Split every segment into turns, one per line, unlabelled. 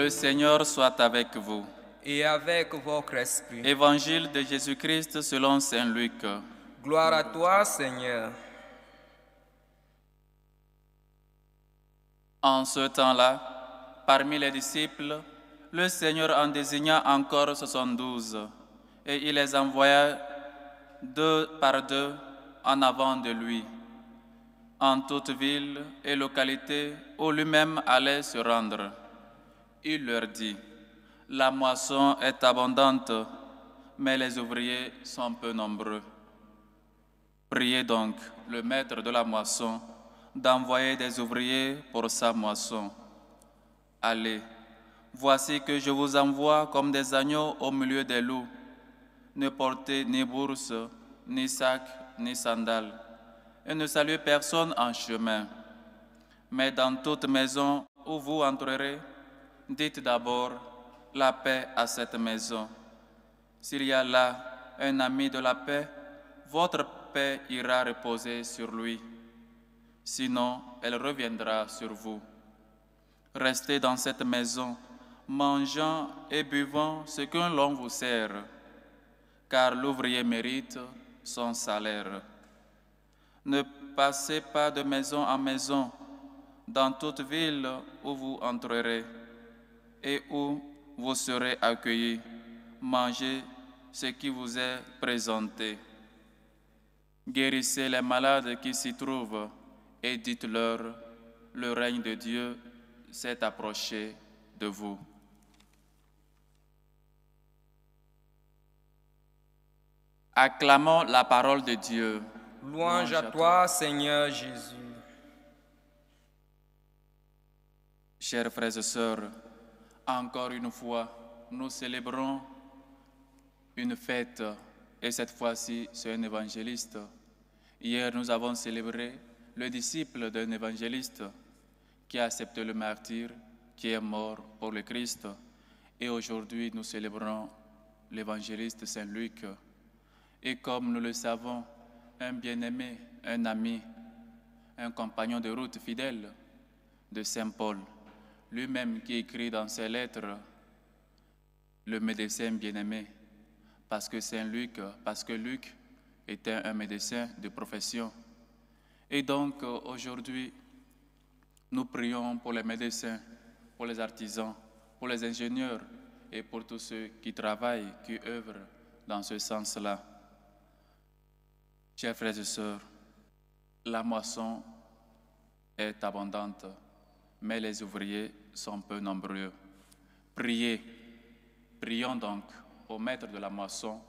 Le Seigneur soit avec vous.
Et avec votre esprit.
Évangile de Jésus-Christ selon saint Luc.
Gloire à toi, Seigneur.
En ce temps-là, parmi les disciples, le Seigneur en désigna encore 72, et il les envoya 2 par 2 en avant de lui, en toute ville et localité où lui-même allait se rendre. Il leur dit: la moisson est abondante, mais les ouvriers sont peu nombreux. Priez donc le maître de la moisson d'envoyer des ouvriers pour sa moisson. Allez, voici que je vous envoie comme des agneaux au milieu des loups. Ne portez ni bourse, ni sac, ni sandales, et ne saluez personne en chemin. Mais dans toute maison où vous entrerez, dites d'abord: la paix à cette maison. S'il y a là un ami de la paix, votre paix ira reposer sur lui. Sinon, elle reviendra sur vous. Restez dans cette maison, mangeant et buvant ce que l'on vous sert, car l'ouvrier mérite son salaire. Ne passez pas de maison en maison, dans toute ville où vous entrerez et où vous serez accueillis. Mangez ce qui vous est présenté. Guérissez les malades qui s'y trouvent et dites-leur: le règne de Dieu s'est approché de vous. Acclamons la parole de Dieu.
Louange à toi, Seigneur Jésus.
Chers frères et sœurs, encore une fois, nous célébrons une fête, et cette fois-ci, c'est un évangéliste. Hier, nous avons célébré le disciple d'un évangéliste qui a accepté le martyre, qui est mort pour le Christ. Et aujourd'hui, nous célébrons l'évangéliste Saint Luc. Et comme nous le savons, un bien-aimé, un ami, un compagnon de route fidèle de Saint Paul, lui-même qui écrit dans ses lettres le médecin bien-aimé, parce que Luc était un médecin de profession. Et donc aujourd'hui, nous prions pour les médecins, pour les artisans, pour les ingénieurs et pour tous ceux qui travaillent, qui œuvrent dans ce sens-là. Chers frères et sœurs, la moisson est abondante, mais les ouvriers sont peu nombreux. Prions donc au maître de la moisson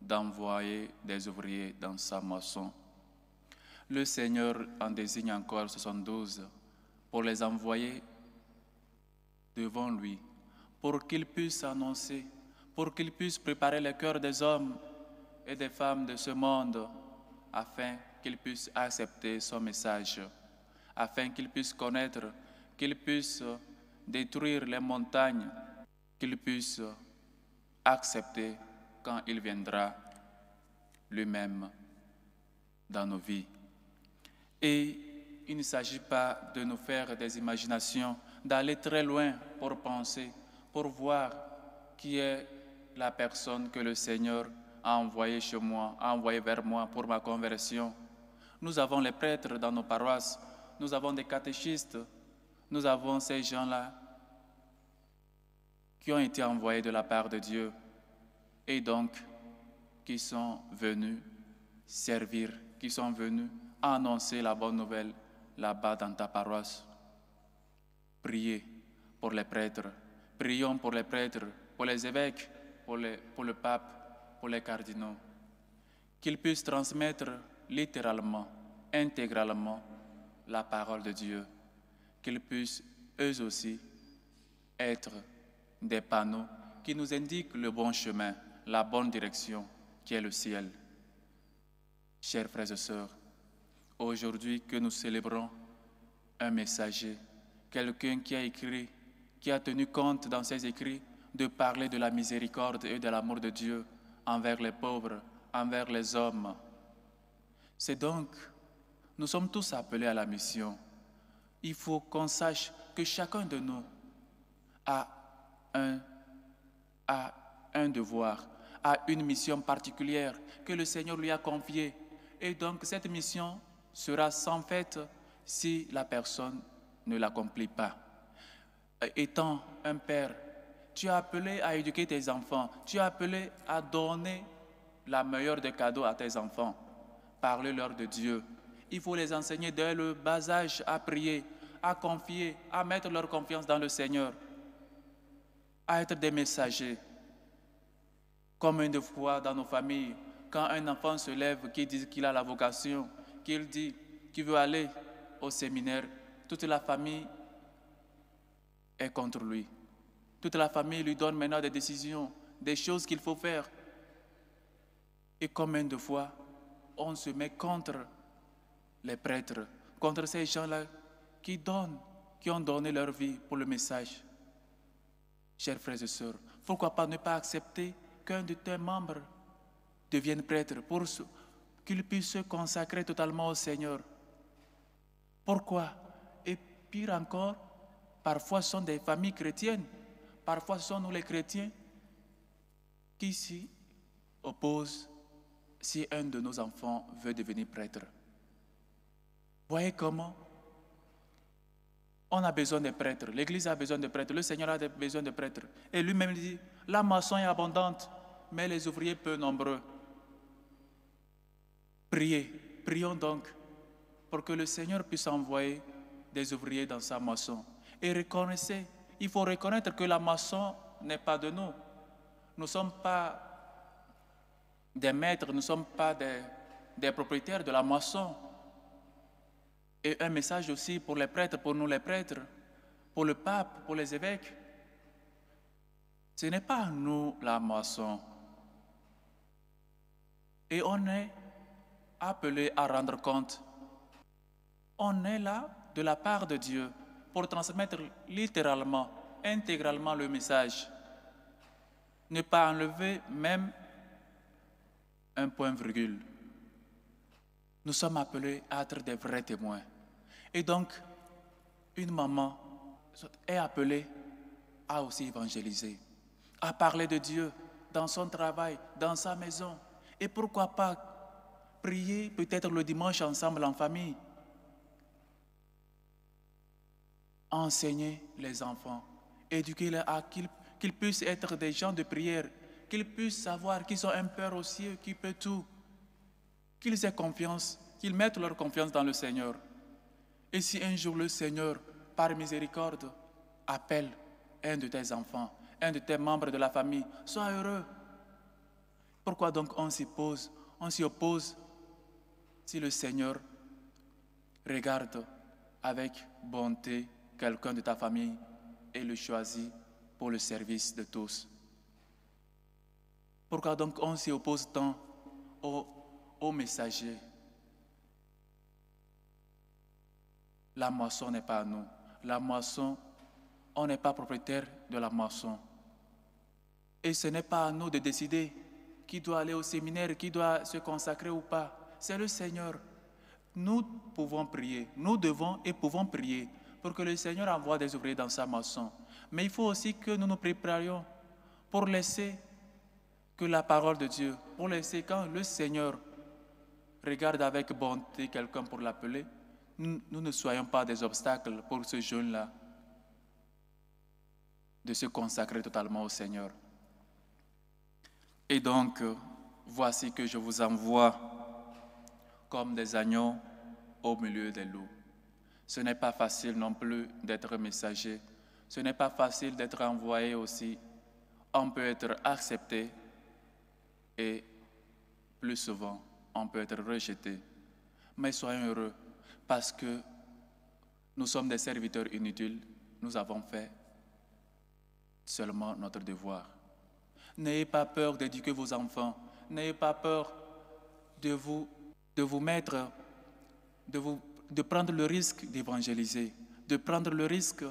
d'envoyer des ouvriers dans sa moisson. Le Seigneur en désigne encore 72 pour les envoyer devant lui, pour qu'ils puissent annoncer, pour qu'ils puissent préparer le cœur des hommes et des femmes de ce monde, afin qu'ils puissent accepter son message, afin qu'ils puissent connaître, qu'ils puissent détruire les montagnes, qu'ils puissent accepter quand il viendra lui-même dans nos vies. Et il ne s'agit pas de nous faire des imaginations, d'aller très loin pour penser, pour voir qui est la personne que le Seigneur a envoyée chez moi, a envoyée vers moi pour ma conversion. Nous avons les prêtres dans nos paroisses, nous avons des catéchistes, nous avons ces gens-là qui ont été envoyés de la part de Dieu et donc qui sont venus servir, qui sont venus annoncer la bonne nouvelle là-bas dans ta paroisse. Priez pour les prêtres, prions pour les prêtres, pour les évêques, pour le pape, pour les cardinaux, qu'ils puissent transmettre littéralement, intégralement la parole de Dieu, qu'ils puissent eux aussi être des panneaux qui nous indiquent le bon chemin, la bonne direction qui est le ciel. Chers frères et sœurs, aujourd'hui que nous célébrons un messager, quelqu'un qui a écrit, qui a tenu compte dans ses écrits de parler de la miséricorde et de l'amour de Dieu envers les pauvres, envers les hommes. C'est donc, nous sommes tous appelés à la mission. Il faut qu'on sache que chacun de nous a a un devoir, a une mission particulière que le Seigneur lui a confiée. Et donc cette mission sera sans fait si la personne ne l'accomplit pas. Étant un père, tu es appelé à éduquer tes enfants, tu es appelé à donner la meilleure des cadeaux à tes enfants. Parlez-leur de Dieu. Il faut les enseigner dès le bas âge à prier, à confier, à mettre leur confiance dans le Seigneur, à être des messagers. Combien de fois dans nos familles, quand un enfant se lève, qui dit qu'il a la vocation, qu'il dit qu'il veut aller au séminaire, toute la famille est contre lui. Toute la famille lui donne maintenant des décisions, des choses qu'il faut faire. Et combien de fois on se met contre les prêtres, contre ces gens-là qui ont donné leur vie pour le message. Chers frères et sœurs, pourquoi pas ne pas accepter qu'un de tes membres devienne prêtre pour qu'il puisse se consacrer totalement au Seigneur? Pourquoi? Et pire encore, parfois ce sont des familles chrétiennes, parfois ce sont nous les chrétiens qui s'y opposent si un de nos enfants veut devenir prêtre. Voyez comment on a besoin de prêtres, l'Église a besoin de prêtres, le Seigneur a besoin de prêtres. Et lui-même dit, la moisson est abondante, mais les ouvriers peu nombreux. Prions donc pour que le Seigneur puisse envoyer des ouvriers dans sa moisson. Et reconnaissez, il faut reconnaître que la moisson n'est pas de nous. Nous ne sommes pas des maîtres, nous ne sommes pas des propriétaires de la moisson. Et un message aussi pour les prêtres, pour nous les prêtres, pour le pape, pour les évêques. Ce n'est pas nous la moisson. Et on est appelé à rendre compte. On est là de la part de Dieu pour transmettre littéralement, intégralement le message. Ne pas enlever même un point virgule. Nous sommes appelés à être des vrais témoins. Et donc, une maman est appelée à aussi évangéliser, à parler de Dieu dans son travail, dans sa maison. Et pourquoi pas prier peut-être le dimanche ensemble en famille. Enseigner les enfants, éduquer-les à qu'ils puissent être des gens de prière, qu'ils puissent savoir qu'ils ont un Père au ciel qui peut tout, qu'ils aient confiance, qu'ils mettent leur confiance dans le Seigneur. Et si un jour le Seigneur, par miséricorde, appelle un de tes enfants, un de tes membres de la famille, sois heureux. Pourquoi donc on s'y oppose si le Seigneur regarde avec bonté quelqu'un de ta famille et le choisit pour le service de tous? Pourquoi donc on s'y oppose tant aux messagers? La moisson n'est pas à nous. La moisson, on n'est pas propriétaire de la moisson. Et ce n'est pas à nous de décider qui doit aller au séminaire, qui doit se consacrer ou pas. C'est le Seigneur. Nous pouvons prier, nous devons et pouvons prier pour que le Seigneur envoie des ouvriers dans sa moisson. Mais il faut aussi que nous nous préparions pour laisser que la parole de Dieu, pour laisser quand le Seigneur regarde avec bonté quelqu'un pour l'appeler, nous ne soyons pas des obstacles pour ce jeune-là de se consacrer totalement au Seigneur. Et donc, voici que je vous envoie comme des agneaux au milieu des loups. Ce n'est pas facile non plus d'être messager. Ce n'est pas facile d'être envoyé aussi. On peut être accepté et plus souvent, on peut être rejeté. Mais soyons heureux parce que nous sommes des serviteurs inutiles. Nous avons fait seulement notre devoir. N'ayez pas peur d'éduquer vos enfants. N'ayez pas peur de prendre le risque d'évangéliser, de prendre le risque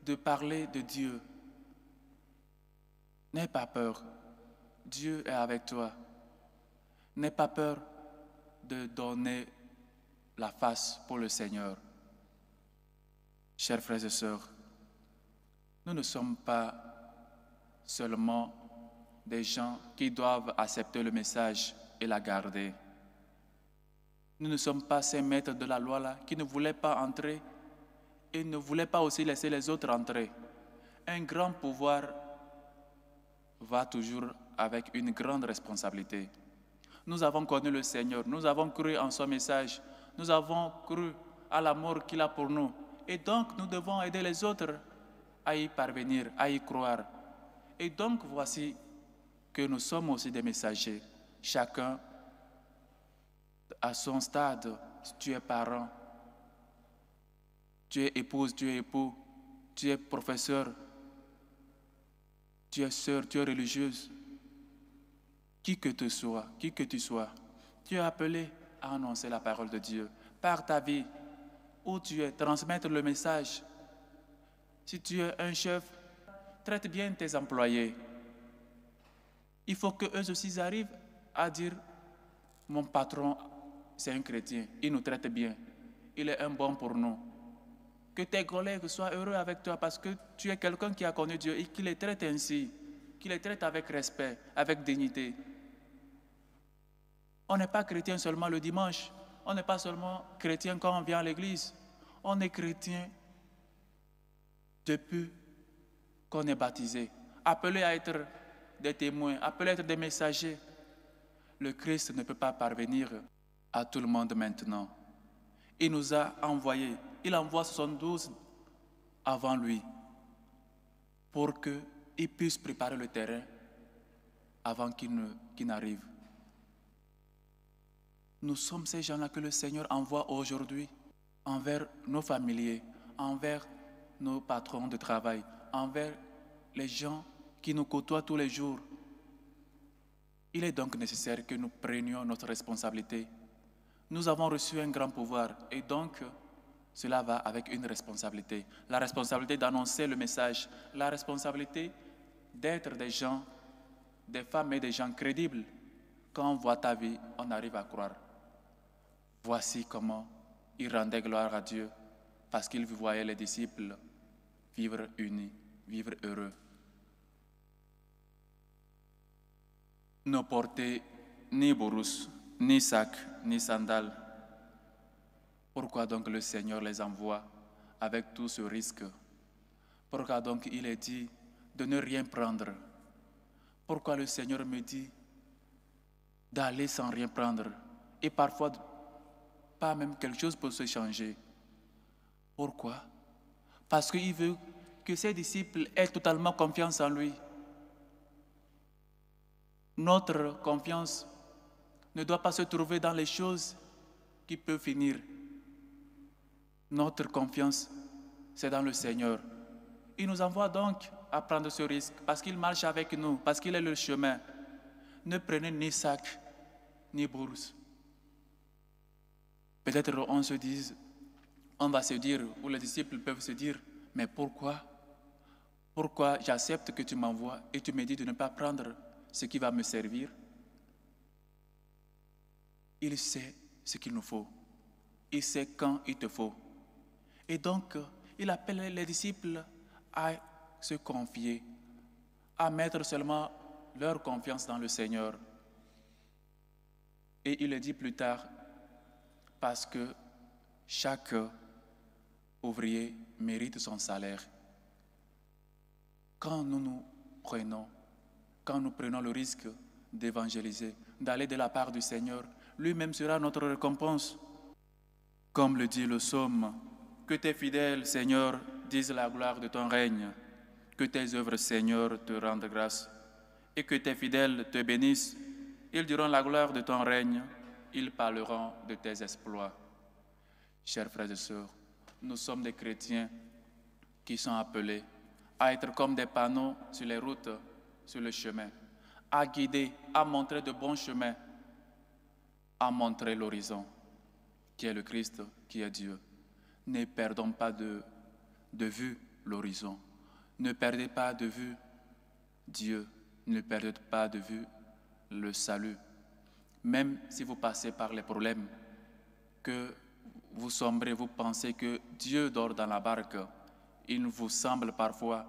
de parler de Dieu. N'aie pas peur. Dieu est avec toi. N'aie pas peur de donner la face pour le Seigneur. Chers frères et sœurs, nous ne sommes pas seulement des gens qui doivent accepter le message et la garder. Nous ne sommes pas ces maîtres de la loi là qui ne voulaient pas entrer et ne voulaient pas aussi laisser les autres entrer. Un grand pouvoir va toujours avec une grande responsabilité. Nous avons connu le Seigneur, nous avons cru en son message, nous avons cru à l'amour qu'il a pour nous. Et donc, nous devons aider les autres à y parvenir, à y croire. Et donc, voici que nous sommes aussi des messagers. Chacun à son stade. Tu es parent, tu es épouse, tu es époux, tu es professeur, tu es sœur, tu es religieuse. Qui que tu sois, tu es appelé à annoncer la parole de Dieu par ta vie, où tu es, transmettre le message. Si tu es un chef, traite bien tes employés. Il faut qu'eux aussi arrivent à dire, mon patron, c'est un chrétien, il nous traite bien, il est un bon pour nous. Que tes collègues soient heureux avec toi parce que tu es quelqu'un qui a connu Dieu et qui les traite ainsi, qui les traite avec respect, avec dignité. On n'est pas chrétien seulement le dimanche, on n'est pas seulement chrétien quand on vient à l'église, on est chrétien depuis qu'on est baptisé, appelé à être des témoins, appelé à être des messagers. Le Christ ne peut pas parvenir à tout le monde maintenant. Il nous a envoyés, il envoie 72 avant lui pour qu'il puisse préparer le terrain avant qu'il n'arrive. Nous sommes ces gens-là que le Seigneur envoie aujourd'hui envers nos familiers, envers nos patrons de travail, envers les gens qui nous côtoient tous les jours. Il est donc nécessaire que nous prenions notre responsabilité. Nous avons reçu un grand pouvoir et donc cela va avec une responsabilité. La responsabilité d'annoncer le message, la responsabilité d'être des gens, des femmes et des gens crédibles. Quand on voit ta vie, on arrive à croire. Voici comment il rendait gloire à Dieu parce qu'il voyait les disciples vivre unis, vivre heureux. Ne porter ni bourous, ni sac, ni sandales. Pourquoi donc le Seigneur les envoie avec tout ce risque? Pourquoi donc il est dit de ne rien prendre? Pourquoi le Seigneur me dit d'aller sans rien prendre? Et parfois, pas même quelque chose pour se changer. Pourquoi? Parce qu'il veut que ses disciples aient totalement confiance en lui. Notre confiance ne doit pas se trouver dans les choses qui peuvent finir. Notre confiance, c'est dans le Seigneur. Il nous envoie donc à prendre ce risque parce qu'il marche avec nous, parce qu'il est le chemin. Ne prenez ni sac, ni bourse. Peut-être on va se dire, ou les disciples peuvent se dire, mais pourquoi j'accepte que tu m'envoies et tu me dis de ne pas prendre ce qui va me servir? Il sait ce qu'il nous faut. Il sait quand il te faut. Et donc, il appelle les disciples à se confier, à mettre seulement leur confiance dans le Seigneur. Et il le dit plus tard, parce que chaque ouvrier mérite son salaire. Quand nous prenons le risque d'évangéliser, d'aller de la part du Seigneur, lui-même sera notre récompense. Comme le dit le psaume, que tes fidèles, Seigneur, disent la gloire de ton règne, que tes œuvres, Seigneur, te rendent grâce, et que tes fidèles te bénissent. Ils diront la gloire de ton règne, ils parleront de tes exploits. Chers frères et sœurs, nous sommes des chrétiens qui sont appelés à être comme des panneaux sur les routes, sur le chemin, à guider, à montrer de bons chemins, à montrer l'horizon, qui est le Christ, qui est Dieu. Ne perdons pas de vue l'horizon. Ne perdez pas de vue Dieu. Ne perdez pas de vue le salut. Même si vous passez par les problèmes, que vous sombrez, vous pensez que Dieu dort dans la barque, il vous semble parfois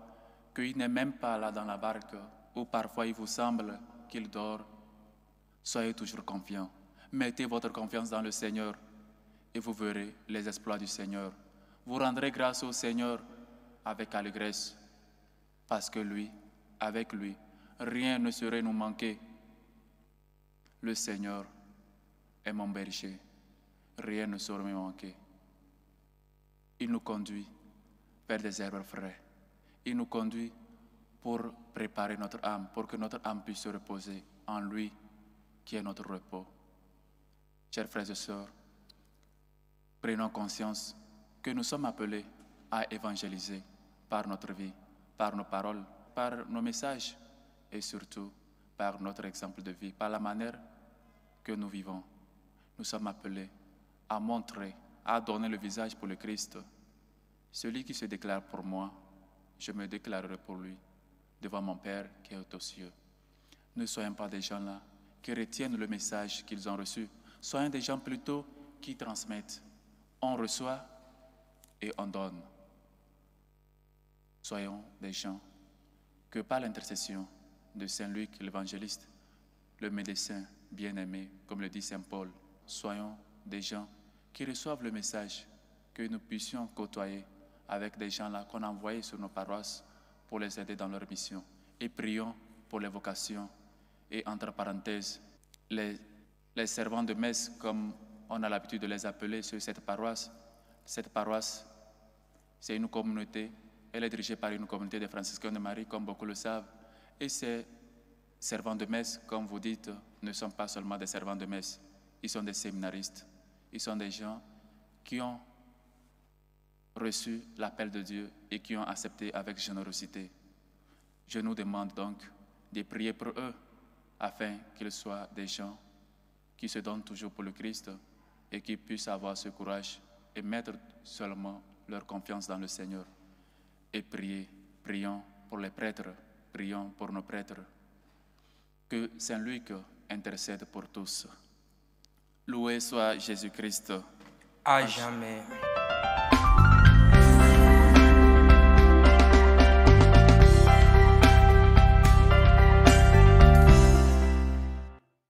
qu'il n'est même pas là dans la barque, ou parfois il vous semble qu'il dort, soyez toujours confiants. Mettez votre confiance dans le Seigneur et vous verrez les exploits du Seigneur. Vous rendrez grâce au Seigneur avec allégresse, parce que lui, avec lui, rien ne saurait nous manquer. Le Seigneur est mon berger, rien ne saurait me manquer. Il nous conduit vers des herbes frais. Il nous conduit pour préparer notre âme, pour que notre âme puisse se reposer en lui, qui est notre repos. Chers frères et sœurs, prenons conscience que nous sommes appelés à évangéliser par notre vie, par nos paroles, par nos messages et surtout par notre exemple de vie, par la manière que nous vivons. Nous sommes appelés à montrer, à donner le visage pour le Christ. Celui qui se déclare pour moi, je me déclarerai pour lui, devant mon Père qui est aux cieux. Ne soyons pas des gens là qui retiennent le message qu'ils ont reçu. Soyons des gens plutôt qui transmettent. On reçoit et on donne. Soyons des gens que par l'intercession de Saint Luc l'évangéliste, le médecin bien-aimé, comme le dit Saint Paul, soyons des gens qui reçoivent le message, que nous puissions côtoyer avec des gens là qu'on a envoyés sur nos paroisses pour les aider dans leur mission. Et prions pour les vocations et entre parenthèses, les servants de messe, comme on a l'habitude de les appeler sur cette paroisse. Cette paroisse, c'est une communauté, elle est dirigée par une communauté de franciscains de Marie, comme beaucoup le savent. Et ces servants de messe, comme vous dites, ne sont pas seulement des servants de messe, ils sont des séminaristes. Ils sont des gens qui ont reçu l'appel de Dieu et qui ont accepté avec générosité. Je nous demande donc de prier pour eux afin qu'ils soient des gens qui se donnent toujours pour le Christ et qui puissent avoir ce courage et mettre seulement leur confiance dans le Seigneur. Et prions pour les prêtres, prions pour nos prêtres. Que Saint Luc intercède pour tous. Loué soit Jésus-Christ.
À jamais.